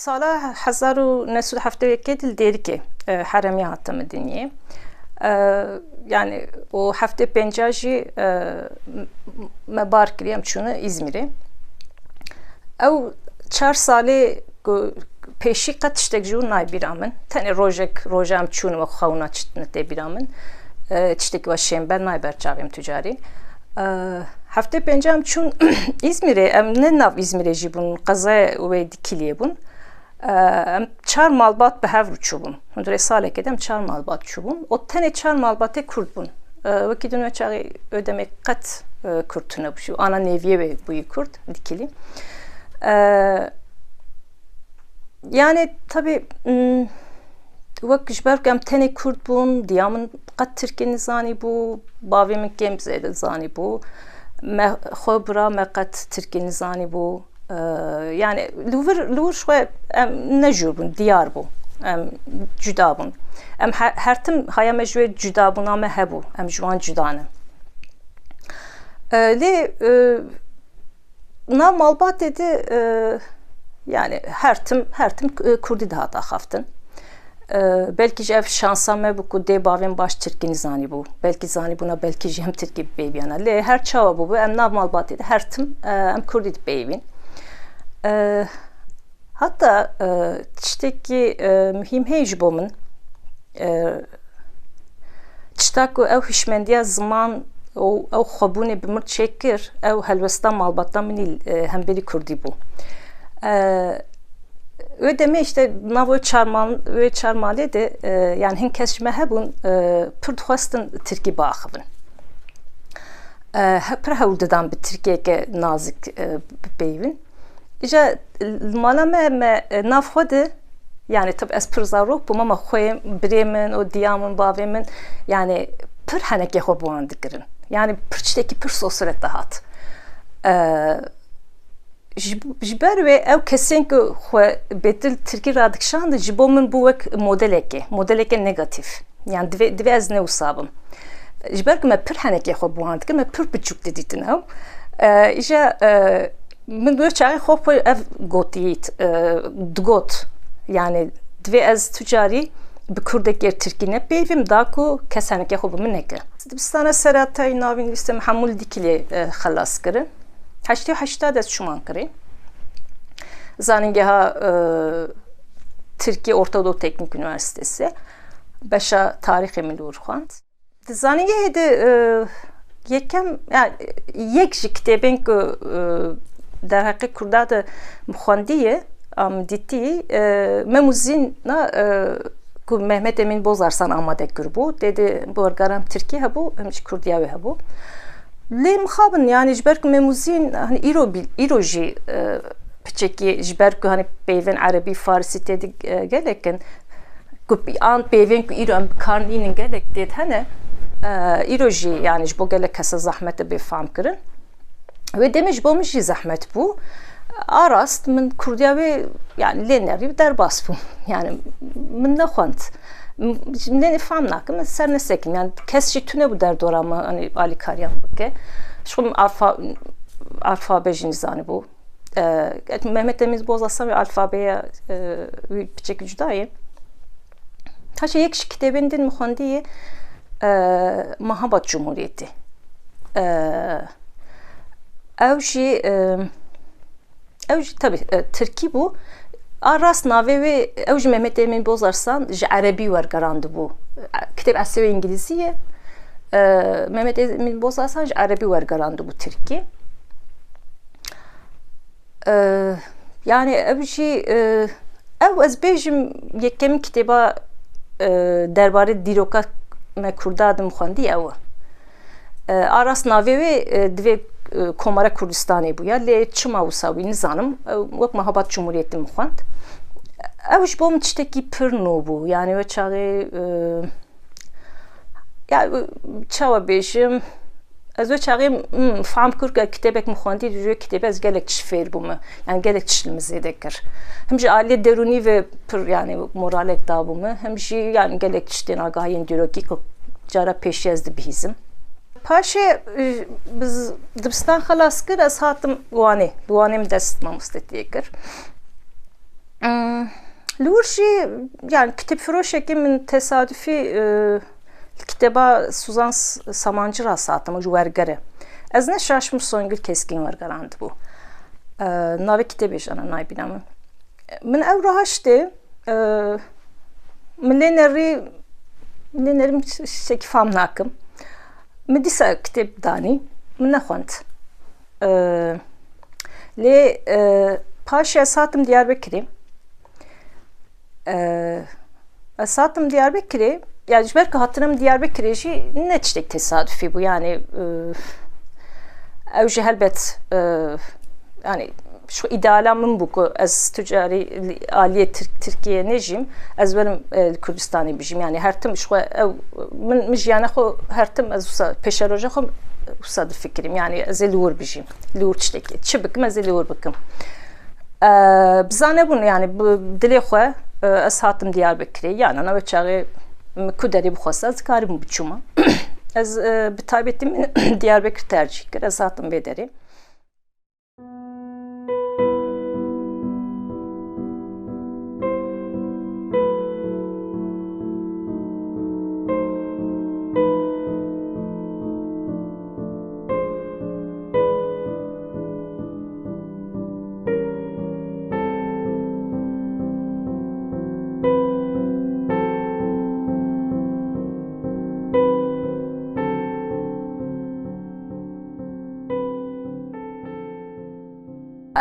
سالا 1971 دل دیری که حرمی هاتم دنیه yani o hafta pencaji mebar kiriyem çunu İzmir'e. Ev 4 sale peşi kat iştek jur nay biramın. Tane rojam çunu ve xavuna çıtını te biramın. Çıtek ve şember nay berçavim tücari. Hafta pencam çun İzmir'e em ne nav İzmir'e jibun qaza ve dikiliye bun. Çar malbat be hev çubun. Hundre sale kedem çar malbat çubun. O tane çar malbate kurt bun. Vakidun ve çağı ödemek kat kurtuna bu şu ana neviye ve bu kurt dikili. Yani tabi vak jberk em tane kurt bun. Diyamın kat Türkiye'nin zani bu. Bavimin gemzede zani bu. Me xobra me kat Türkiye'nin zani bu. Yani lur şoy ne jubun diyar bu cüda bun her tim haya mecbur cüda bun ama hebu juan cüdanı le na malbat dedi yani her tim kurdi daha da haftın belki ev şansame bu kude bavin baş Türkiye'nin zani bu belki zani buna belki jem Türkiye beybiyana le her çava bu em na malbat dedi her tim kurdi beybin hatta çteki mühim heyjbomun çtaku ev hişmendiya zaman o xabune bimir çekir ev helvesta malbatta minil hembeli kurdi bu ödeme işte navo çarmale de yani hin kesme hebun pırtxwastin Türkiye baxıvın per hevldedan bir Türkiye'ye nazik beyvin İşte malame nafxode yani tabi ez pırzarok bu ama xoyem biremin o diyamın bavemin yani pır haneke xo buan dikirin yani pırçteki pır sosyal dahat jiber ve ev kesin ki xo betil Türkiye radikşan da jibomun bu vek modeleke negatif yani dve ez ne usabım jiber ki me pır haneke xo buan dikirin me pır biçuk deditin ev işte من دوی چاقی خوب اف گوتیت دگوت yani dve ez tücari bir kurdeki Türkiye beyvim daku kesinlikle خوبم نکه. Dibistana seratay navin liste Muhammed dikili xalas kırın. 88 ez şuman kırın. Zanıngeha Türkiye Orta Doğu Teknik Üniversitesi. Beşa tarih emili urxant. Zanıngeha de yekem yani yekşi kitebin ki در حقیقت کرداد مخاندیه دیتی مموزین نه که مهمت امین بازارسان آماده کرد بود دیده بارگرام ترکیه هبو همش کردیه هبو لیم خابن yani جبر که مموزین hani ایروجی پچکی جبر که hani پیون عربی فارسی تدی گلکن که آن پیون که ایران کارنین گلک دید هنه ایروجی yani جبو گلک کس زحمت بفهم کردن ve demiş bulmuş zahmet bu. Arast min Kurdiya ve yani leneri derbas bu. Yani min ne xant. Ne famnak men serne sekin yani kesçi tüne bu der dorama hani Ali Karyan bake. Şu alfabe jinizani bu. Mehmet Emiz bozasam ve alfabeye biçek cüdayı. Taşı yekşi kitabından muhandiye Mahabat Cumhuriyeti. Evji tabi Türkiye bu. Aras nave ve evji Mehmet Emin bozarsan Arabi var garandı bu. Kitap aslı İngilizce. Mehmet Emin bozarsan Arabi var garandı bu Türkiye. Yani evji ev ezbejim yekem kitaba derbari dirokat me kurdadım xandi ev. Aras nave ve dve Komara Kurdistan'ı bu ya le çıma usavi nizanım vak Mahabat Cumhuriyeti muhant evş bom çteki pırno bu yani ve çağı ya çava beşim az ve çağı fam kurga kitebek muhanti diyor kitebe az gelek şfer bu mu yani gelek çilimize dekir hemji aile deruni ve pır yani moralek da bu mu hemji yani gelek çten agayin diyor ki cara peş yazdı bizim Paşa biz dibistan xalas kir ez hatim duanem dest mamustetiye kir لورجي يعني كتب فروشكي من tesadüfi kitaba Suzan Samancı rasatımı juvergere. Ez ne şaşmış Songül Keskin var garandı bu. Nave kitabı jana naybinamı. Min ev rahaştı. Millenlerim şeki famnakım. Midisa kitap dani. Min ne xwant. Le paşa satım Diyarbakır'ı. Esatım Diyarbakır'ı, yani belki hatırım Diyarbakır'ı ne çiçek tesadüfi bu yani evci elbet yani şu idealamın bu az ticari aliye Türkiye nejim az benim Kürdistan'ı bijim yani her tim şu من yani xo her tim az peşeroja xo usad fikrim yani az lur bijim lur çiçek çibik az lur bakım bizane bunu yani dili xo از هاتم Diyarbakır'ı yani ana veçağı kuderi bu xasa az karım biçuma az bitabetim Diyarbakır tercih kır az hatım bederi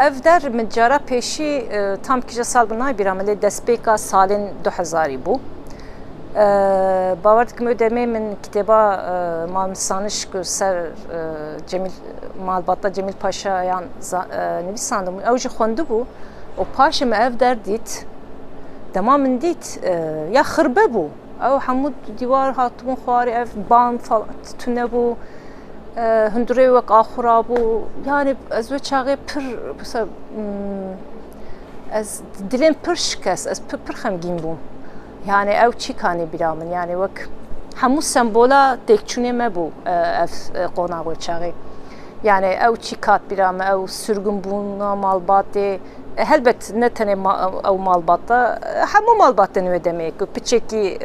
ev der min cara pêşî tam kîja sal bi nayê bîra me lê destpêka salên 2000 bû. Bawer dikim ew demê min kitêba malnivîsanîş ku ser malbata Cemîl Paşayan nivîsandim ew jî xwendibû û paşê me ev der dît dema min dît ya xirbe bû ew hemû dîwar hatibûn xwarê ev ban tune bû هندري وق آخرابو يعني از وچاقي پر مثلا از دلين پر شكس از پر خمگين بوم يعني او چي كاني برامن يعني وك همو سمبولا تكچوني ما بو اف قوناغ وچاقي يعني او چي كات برام او سرگن بونا مالباتي elbet ne tane او مالباتا همو مالباتا نو demek piçeki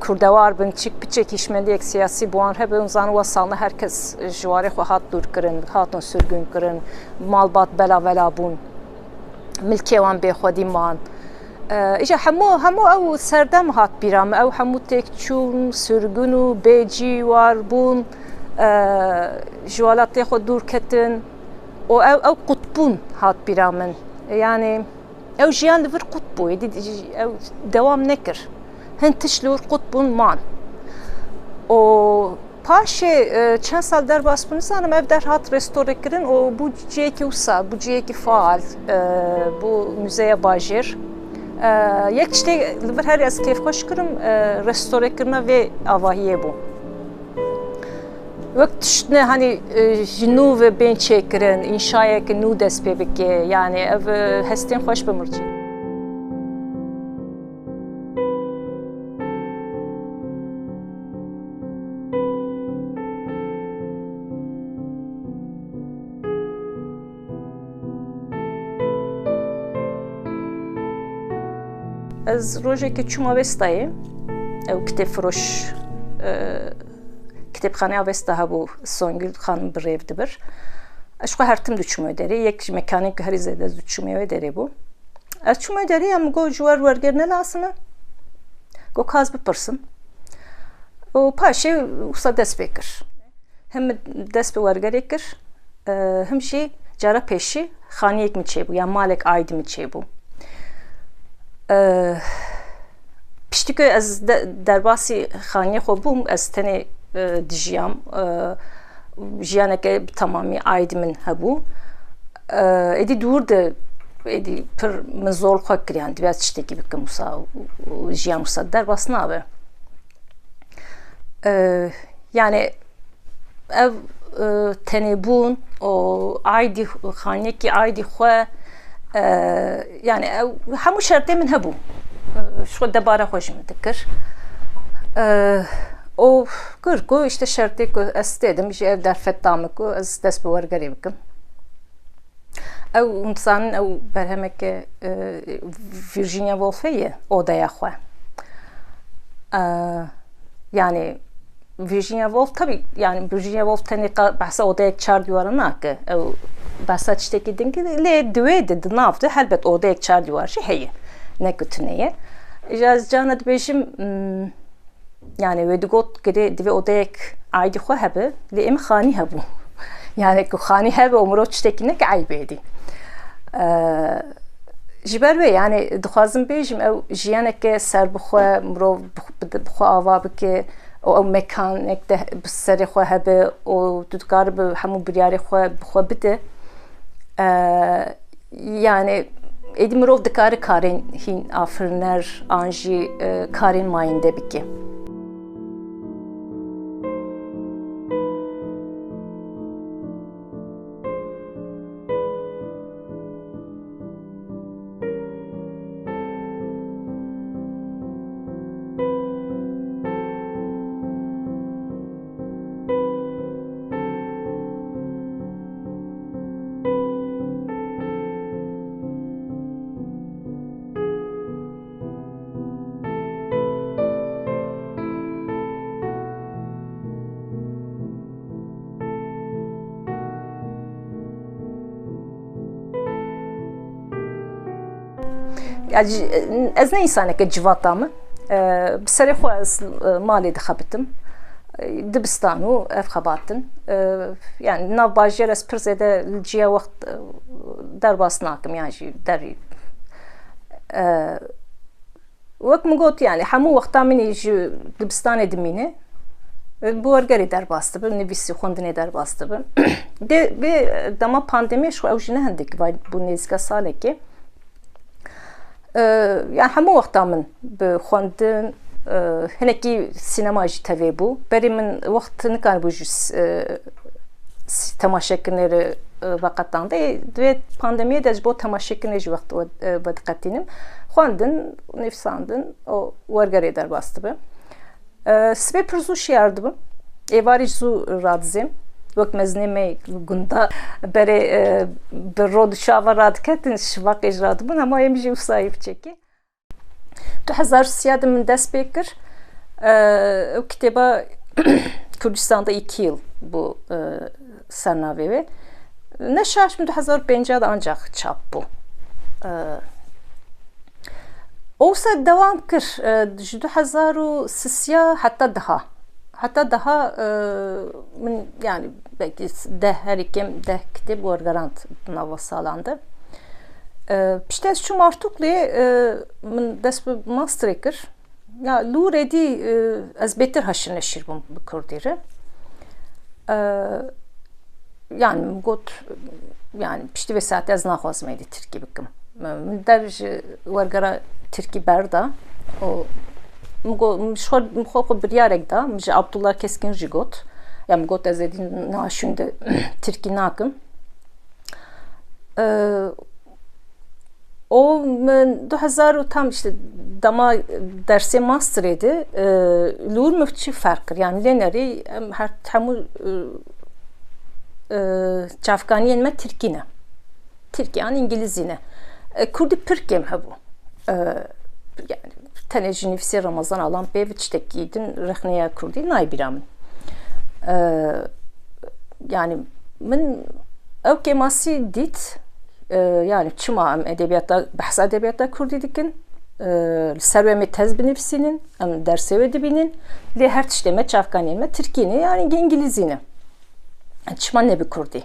Kurdevar bin çık piçek işmendiyek siyasi buan hep unzan vasalna herkes jwari xwe hat dur kirin hatun sürgün kirin malbat bela vela bun milkê wan bêxwedî man îja hemû ew serdem hat bîra me ew hemû têkçûn sürgün û bêcî war bûn ji welatê xwe dûr ketin û ew qutbûn hat bîra min yani ew jiyan li vir qut bû ew dewam nekir hin tişlûr qutbûn man û paşê çend sal derbas bûn nizanim ev der hat restore kirin û bû ciyekî wisa bû ciyekî faal bû müzeya bajêr yek tiştê li vir herî ez kêfxweş kirim restore kirina vê avahiyê bû wek tiştine hani ji nû ve bên çêkirin înşayekî nû dest pê bike yani ev hestên xweş bimirçîn Ez rojekê çûma Westayê ew kitêbfiroş kitêbxaneya Westa hebû Songül xanim bi rêv dibir ez xwe her tim diçûm wê derê yek ji mekanên ku herî zêde ez diçûm wê derê bû ez çûm wê derê em got ji wer werger nelasime got kaz bipirsim û paşê wisa dest pê kir him dest bi wergerê kir him jî cara pêşî xaniyek min çêbû yan malek aîdî min çêbû piştî ku ez derbasî xaniyê xwe bûm ez tenê dijiyam jiyaneke tamamî aîdî min hebû êdî dûr de êdî pir min zor xwe kiriyan divê ez tiştekî bikim wisa jiyan wisa derbas nabe yani ev tenêbûn û aîdî xaniyekî aîdî xwe yani hemû şertê min hebû şu debara xwe ji min dikir û kir ku işte şertê ku ez têdim ji ev derfet dame ku ez dest bi wergerê bikim او انسان او برهمك فيرجينيا وولفية odaya xwe. Yani Virginia Woolf tabii yani Virginia Woolf teneka bahsa odaya çar divarına ki o bahsa çteki dinki le düve de nafte elbet odaya çar divar şey heye ne kötüneye jaz canat beşim yani ve dugot gede dive odaya aydı xwe hebe le em khani hebu yani ku khani hebe umro çtekine ki aybedi jiber ve yani dixwazim bêjim ew jiyaneke serbixwe mirov bixwe ava bike o mekanek de bi serê xwe hebe o tu dikare bi hemû biryarê xwe bixwe bide yani êdî mirov dikare karên hîn afiriner an jî karên mayînde bike. Ez ne insaneke civata mı? Serê xwe ez malê dixebitim. Dibistan û ev xebatin. Yani nav bajêr ez pir zêde li ciya wext derbas nakim yan jî derî. Wek min got yani hemû wexta min ê ji dibistanê dimîne. Bu wergerê derbas dibin, nivîsî xwendinê derbas dibin. Bê dema pandemiyê ji xwe ew jî ne hindik vay bû nêzîka salekê. Yani hemû wexta min bi xwendin hinekî sînema jî tevê bû. Berê min wext nikaribû ji temaşekirinê re veqetan de divê pandemiyê de ji bo temaşekirinê jî wext vediqetînim. Xwendin, nivîsandin o wergerê derbas dibin. Sibê pir zû şiyar dibim. Êvarî jî zû radizêm. Wek mezinê me gunda berê bi rod û şava radiketin şivaqê jî radibin hema em jî wisa biçekî. 2003 de min dest pê kir. Ew kitêba Kurdistan'da 2 yıl bu sernavê wê. Neşaşim 2005 de ancak çap bû. Oysa devam kir ji 2003 hatta daha min yani belki herîkem kitêb wergerand nava salandı. Piştî ez çûm Artuklê min dest bi masterê kir. Ya lû redî ez bêtir haşir neşîr bûm bi Kurdî re. Yani got yani piştî vê saetê ez naxwazim êdî Tirkî bikim. Min der ji wergera Tirkî berda o xwe biryarek da ji Abdullah Keskin jî got. Ya got ez êdî naşûnde Tirkî nakim. O min 2000 tam işte dema dersê masterê de lûr min çi ferq kir. Yani lênerî hemû çavkaniyên me Tirkî ne. Tirkî yani İngilîzî ne. Kurdî pir kêm hebû. Yani tenê ji nivîsê Ramazan alan pê tiştekî din rexneya Kurdî naybîra min. Yani min ew kêmasî dît yani çima em edebiyata behsa edebiyata Kurdî dikin li ser wê me tez binivîsînin em dersê wê dibînin lê her tiştê me çavkaniyên me Tirkî ne yani İngilîzî ne. Çima ne bi Kurdî.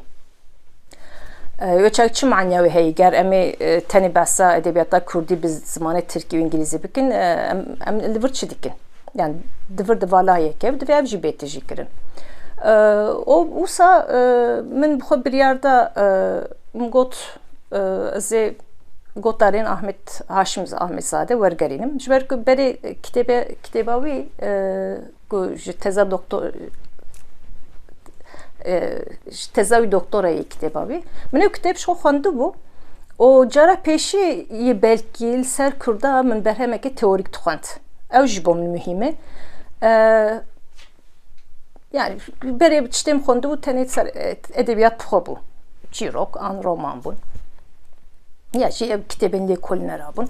Çi manya wê heye ger em ê tenê behsa edebiyata Kurdî bi zimanê Tirkî û İngilîzî bikin em li vir çi dikin. Yani di vir di valayeke ev divê ev jî bêtir jî kirin. O wisa min bi xwe biryar da min got ez ê gotarên Ahmetzade wergerînim. Ji ber ku berê kitêba wî ku ji teza doktor teza wî doktorayê kitêba wî min ew kitêb ji xwe xwendibû. O cara pêşî yê belkî li ser Kurda min berhemeke teorîk dixwend. Ew ji bo min mühîm e. Yani berê tiştê min xwendibû tenê ser edebiyat bixwe bû. Çîrok an roman bûn. ya şey kitabın koliner abun.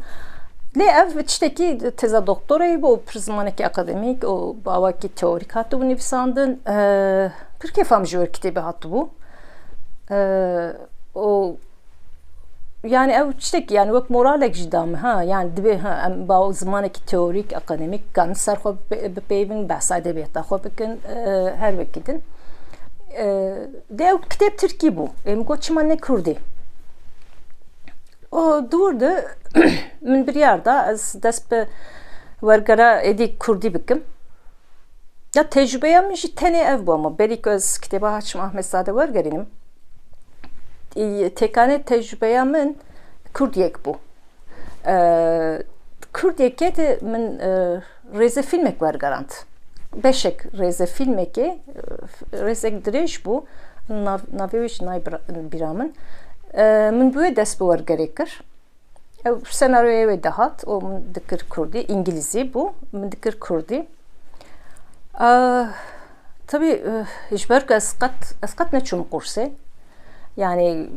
Le ev tişteki teza doktorayı bu prizmaneki akademik o bavaki teorik hattı bu nefsandın bir kefam jör kitabı hattı bu o yani ev tişteki yani vak moralek cidam ha yani dibe ha bav zamaneki teorik akademik kan sarxo bepeyvin bahsa edebiyata xo bikin her vakidin de kitap Türkiye bu em goçman ne kurdi o durdu min bir yerde az dest be vergara edi kurdi bikim ya tecrübeyem ji tene ev bu ama berik öz kitaba Haçim Ahmet Sade vergarinim tekane tecrübeyemin kurdiyek bu kurdiyek de min reze filmek vergarant beşek reze filmeki rezek direş bu naviş nay biramın من بوی دست بور gerekir. Senaryoya ve dahat o dikir kurdi İngilizce bu dikir kurdi. Tabii hiçbir askat ne çum kurse yani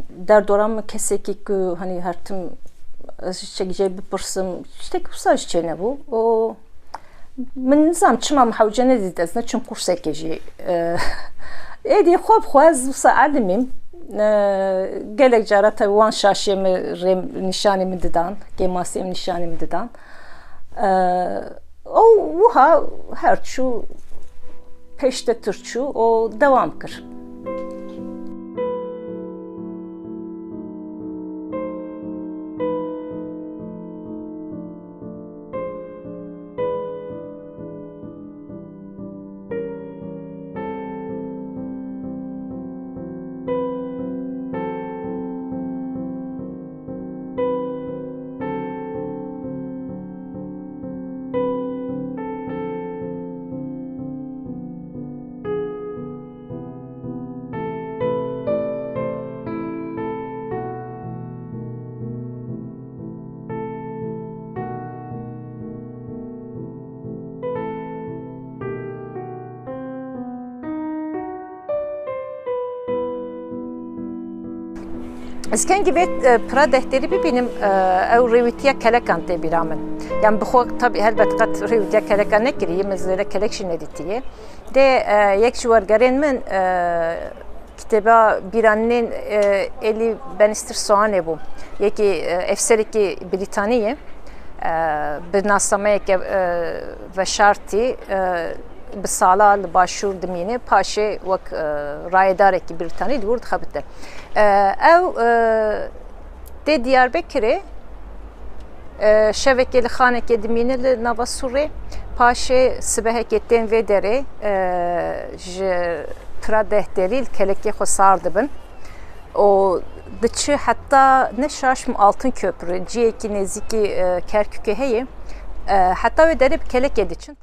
der doram mı keseki ki hani her tim çekeceği bir pırsım işte kursa işte ne bu o من نظام çımam havcane dedi ne çum kurse keci edi خوب خواز سعدمim gelek cara tabi wan şaşyemi nişanımı didan gemasem nişanımı didan o wuha her çu peşte türçü o devam kır. İsken gibi pra dehteri bir benim ev revitiye kelekan te biramın. Yani bu tabi elbette kat revitiye kelekan ne kiriyim mesela collection editiye. De yek şu var garen men kitaba bir annen eli Bannister soğan bu. Yeki efseriki Britaniye bir nasamaya ki ve şartı بسالال باشور دمینه پاشه وک رایدار کی بریتانی دورد خبته او de Diyarbakır'e şevekeli xaneke dimine li nava Surê paşê sibeheketên vê derê ji pira dehterî kelekê xwe sar dibin o diçi heta ne şaşm Altın Köprü ciyekî nêzîkî Kerkûkê heye heta wê derê bi kelekê diçin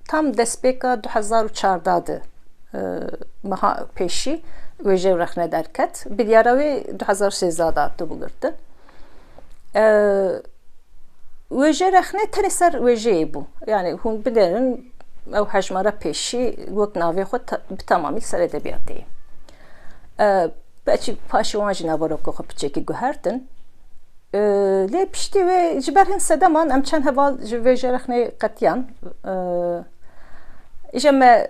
tam destpêka 2014'dadı meha pêşî wêjê rexne derket biryara wê 2013 datı bugirtin wêjê rexne tenê ser wêjeyê bû yani hûn bilerin ew hejmara pêşî wek navê xwe bi temamî ser edebiyatê belkî paşê wan jî nabarokê xwe piçekî guhertin lê piştî wê ji ber hin sedeman em çend heval ji wêjê rexnê qetiyan İşte me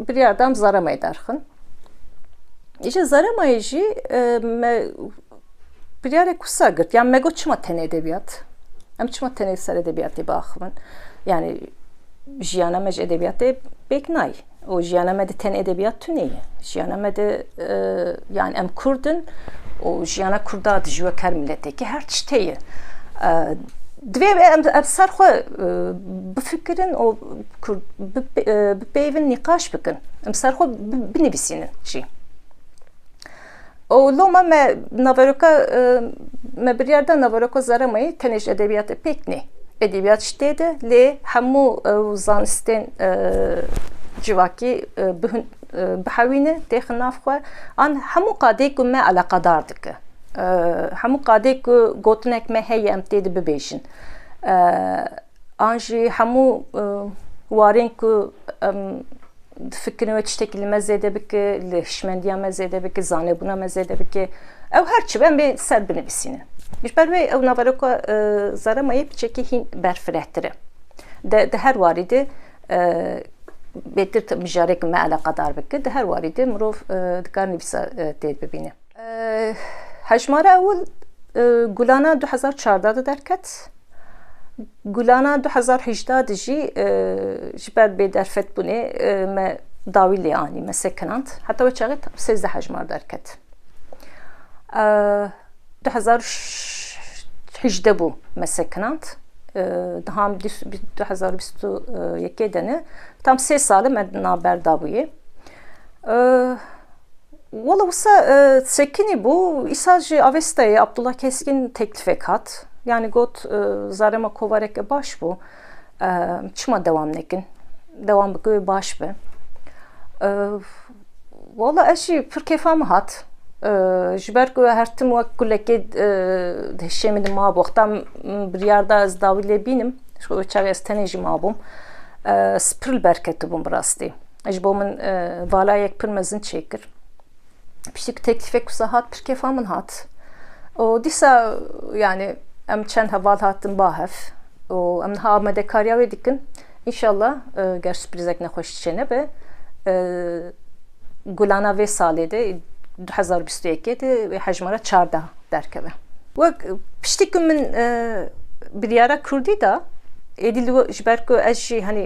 bir yerden zaramay derxin. İşte zaramayıcı me bir yere kusa girt. Yani me goçma ten edebiyat. Em çma ten ser edebiyatı baxın. Yani jiyana mec edebiyatı beknay. O jiyana me de ten edebiyat tüneyi. Jiyana me de yani em Kurdun o jiyana Kurda dijwe ker milleteki her çteyi. Divê em serxwe bifikirin û bipeyvin nîqaş bikin em serxwe binivîsînin jî û loma me naveroka me bir yerden naveroka zaramayî tenê ji edebiyatê pêk nê edebiyat ji tê de lê hemû zanistên civakî bihewîne têxin nav xwe an hemû qadê ku me alaqadar dike hemû qadê ku gotinek me heye em tê de bibêjin an jî hemû warên ku em fikrini ve tiştekili mezede biki, lehşmendiya mezede biki, zanebuna mezede biki. Ev herçi ben bir ser binivîsînin. Ji ber wê ew naveroka Zaramayê piçekî hîn berfirehtire. De her warî bêtir mijarek me alaqadar bike, de her warî de mirov dikar nivîsa tê bibîne. Hejmara ewil Gulana 2014 de derket. Gulana 2018 jî ji ber bêderfetbûnê me dawî lê anî, me sekinand. Heta wê çaxê 13 hejmar derket. 2018 bû me sekinand. Diham 2021 de tam 3 sal me naber dabûyê. Wala wisa sekinî bû, îsal ji Avestayê Abdullah Keskin teklifek hat. Yani got zarema kovareke baş bû. Çima dewam nekin? Dewam bike wê baş be. Wala ez jî pir kêfa me hat. Ji ber ku her tim wek kulekê hişê min ma bû. Xeta biryar da ez dawî lê bînim. Çavê ez tenê jî ma bûm. Spir li ber ketibûm bi rastî. Ji bo min valayek pir mezin çêkir. Piştî ku teklifek wisa hat, pir kêfa min hat. û dîsa yani em çend heval hatin bahev û em niha amedekariya wê dikin. İnşallah ger sürprizek nexweş çêne be Gulana vê salê de 2021 de hejmara 14 derkeve. Wek piştî ku min biryara Kurdî da êdî ji ber ku ez jî hani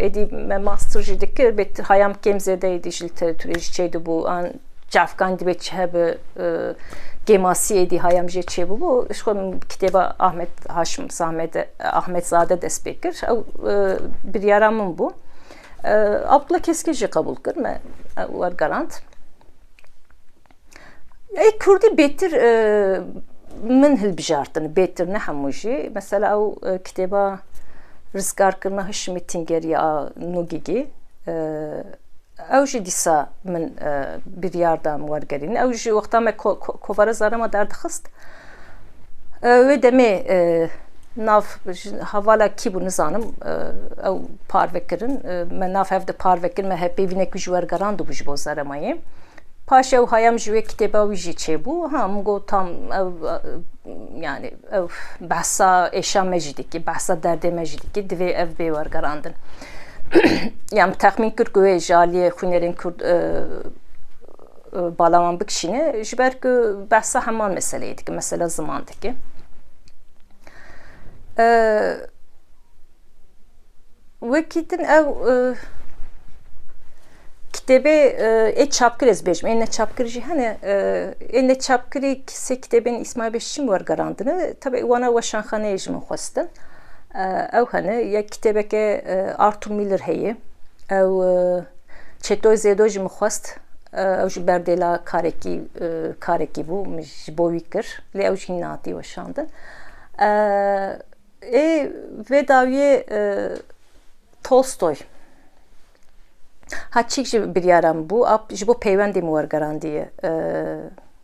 êdî me master jî dikir bêtir hayam kêm zêde êdî ji literatûrê jî çêdibû an cafkan dibê çi hebe gemasî êdî hayam jê çêbûbû. Ji xwe min kitêba Ahmetzade dest pê kir. Ew biryara min bû. Abdullah Keskin jî qebûl kir me wergerand. Ey Kurdî bêtir min hilbijartin, bêtir ne hemû jî. Mesela ew kitêba rizgarkirina hişmê Tingeriya Nûgîgî ew jî dîsa min biryar da wergerîne. Ew jî wexta me kovara Zarema derdixist. Wê demê nav hevala kî bû nizanim ew parvekirin. Me nav hev de parvekir me hepêvînekî ji wergerandibû ji bo Zaremayê. Paş ew hayam ji wê kitêba wî jî çêbû. Min got tam ew yani ew behsa êşa me jî dikî, behsa derdê me jî dikî, divê ev bê wergerandin. Yani texmîn kir ku wê ji aliyê xwînerên Kurd balawan bikişîne ji ber ku behsa heman meseleyê dike, mesela ziman dike. Wekî din ew kitêbê ê çapkir ez bêjim, ê neçapkir jî hene. Ê neçapkirî sê kitêbên İsmail Beşîşîn wergerandine. Tabii wana weşanxaneyê jî min xwestin. Ew hene, yek kitêbeke Arthur Miller heye. Ew Çetoy Zêdo jî min xwest. Ew ji berdêla karekî bû, ji bo wî kir. Lê ew jî hîn hatî weşandin. Vê dawiyê Tolstoy. Çîk ji biryara min bû, ji bo peywendê min wergerandiye.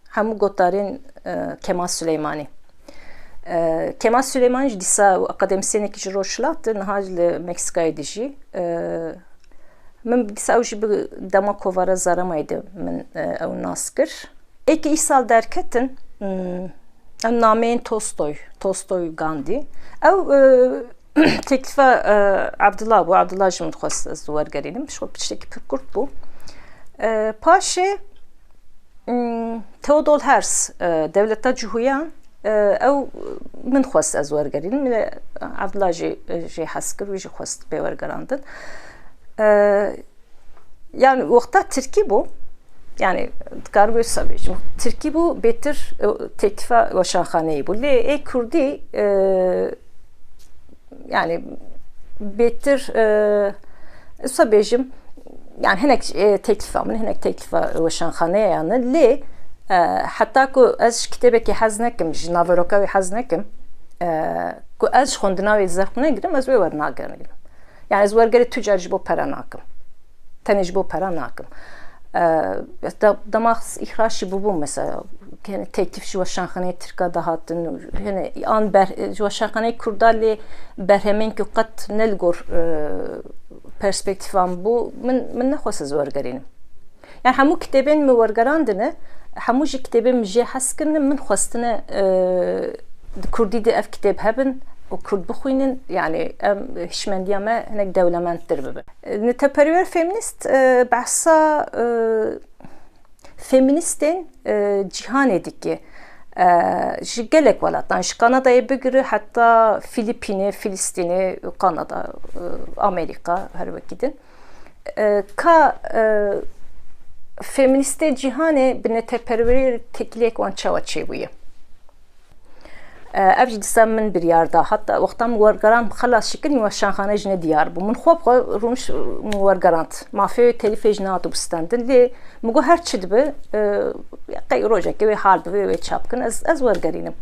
Hemû gotarên Kemal Süleymanî. Kemal Süleymanî jî dîsa akademisyenekî ji Rojhilatê, niha li Meksikayê de jî. Min dîsa ew jî bi dema kovara Zaramayê de min ew nas kir. Êkî îsal derketin ew nameyên Tolstoy Gandhi. Ew teklifa Abdullah bû. Abdullah jî min dixwest ez wergerînim. Ji xwe piçekî pir kurt bû. Paşê Theodor Herzl Devleta Cihûyan ew min xwest ez wergerînim. Abdullah jê hez kir, wî jî xwest bê wergerandin. Yani wexta Tirkî bû. Yani dikarim wisa bêjim. Tirkî bû bêtir teklifa weşanxaneyê bû. Lê ê Kurdî yani bêtir wisa bêjim yani hinek teklifa min, hinek teklifa weşanxaneyê yani. Lê heta ku ez ji kitêbekê hez nekim, ji naveroka wê hez nekim, ku ez ji xwendina wê zerx negirim, ez wê wernagirim. Yani ez wergerê tucar ji bo pera nakim. Tenê ji bo pera nakim. Dema îxraşî bûbûm mesela. Teklif ji weşanxaneyê Tirka da hatin. An ji weşanxaneyê Kurda lê berhemên ku qet ne li gor perspektifam bu من نخواست زورگرینم yani همو کتابین مورگراندنه همو جی کتابین جی حس کردن من خواستنه کردی ده اف کتاب هبن و کرد بخوینن yani هشمندیامه هنگ دولمندتر ببن نتپریور feminist بحثا feministin cihan ediki gelek valattan şu Kanada'ya bugürü hatta Filipin'i, Filistin'i, Kanada, Amerika her vakitin feministe cihane bine teperveri tekliyek wan çava çebuye. Ev jidisem min bir yarda hatta vaktam wargaran xalas şikrin ve şanxane jine diyar bu. Min xob rumuş wargarant. Mafya telif ejnatu bistandin li mugo her çidbe qey rojek ve hal ve çapkın az wargarinim.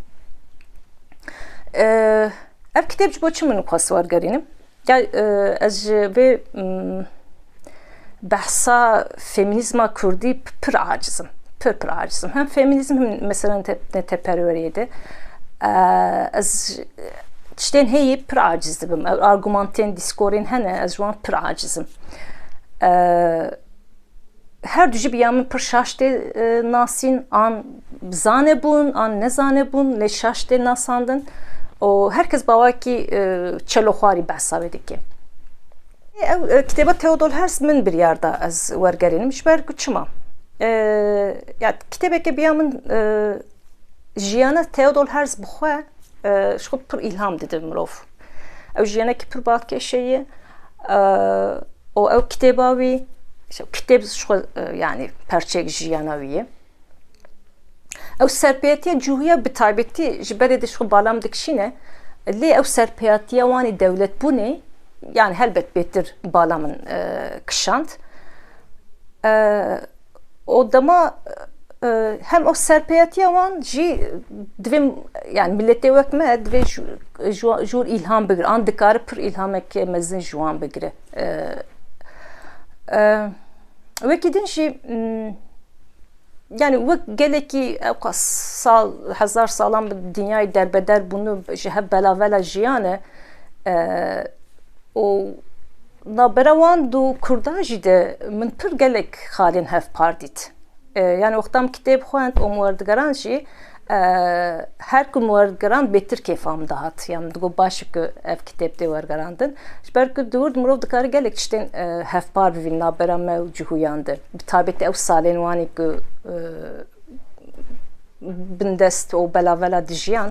Ev kitapçı boçu min xas wargarinim. Ya az ve bahsa feminizma kurdi pır acizim. Pır acizim. Hem feminizm hem mesela teperveriydi. از تشتين هي پر عاجز بم argumentين discorin hene az juan پر عاجزم her düji bir yamın per şaşte nasin an zane bun an ne zane bun le şaşte nasandın o herkes bava ki çeloxari bahsa vediki kitaba Theodor Herzl min bir yarda az wargarinim şber kuçma ya kitaba bir yamın jiyana Theodor Herzl bxwe şo pir ilham dide mirov ew jiyanekî pir balkêşeyê û ew kitêba wî kitêb şo yani perçek jiyana wî ye ew serpêtiya cûhiya bi taybetî ji berê de şo balam dikişîne lê ew serpêtiya wanê dewletbûnê yani helbet bêtir balamın kişand o dema hem o serpeyatiya wan jî divê yani milletê wek me divê jûr ilham bigire an dikare pir ilhameke mezin ji wan bigire wekî din jî yani wek gelekî sal hezar salan bi dinyayê derbeder bûnû ji hev belavela jiyan e û nabera wan du Kurdan jî de min pir gelek xalên hevpar yani vaktam kitap xwend o muwardigeran jî her ku muwardigeran bêtir kêfam dihat yani digo baş ku ev kitap de wergerandin ji ber ku dûr mirov dikare gelek tiştên hevpar bivîn nabera me û cihûyan de bi taybetî ew salên wanî ku bindest û belavela dijiyan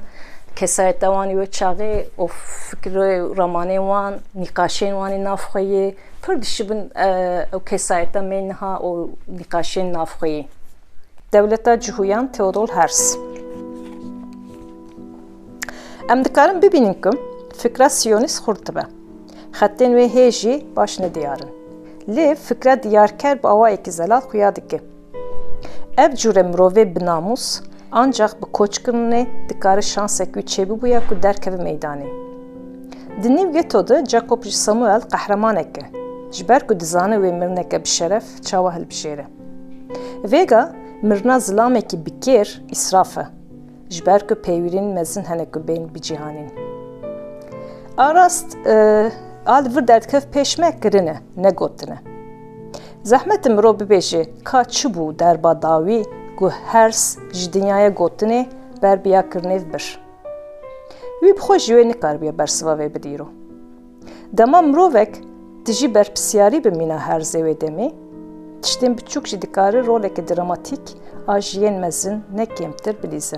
kesayeta wanî wê çaxê û fikirê ramanên wan nîqaşên wanî navxweyê pir dişibin ew kesayeta me niha û nîqaşên navxweyê Devleta Cihûyan Theodor Herzl em dikarin bibînin ku fikra siyonîst xurt dibe xetên wê hê jî baş nediyarin lê fikra diyarker bi awayekî zelal xuya dike ev cure mirovê bi namus ancak bi koçkirinê dikare şansek wî çêbûbûya ku derkeve meydanê di nîv geto de Jacob ji Samuel qehremanek e ji ber ku dizane wê mirineke bi şeref çawa hilbijêre vêga mirina zilamekî bikêr îsraf e ji ber ku pêwîrîn mezin hene ku bên bî cîhanîn arast a li vir derdkev pêş me kirine ne gotine zehmetê mirov bibêje ka çi bû derba dawî ku Herzl ji dinyaya gotinê berbiya kirinê bir wî bi xwe ji wê nikaribiye bersiva wê bidîro dema mirovek dijî berpisyarî bi mîna Herzlê wê demê tiştên biçûk jî dikare roleke dramatik a jiyên mezin ne kêmtir bilîze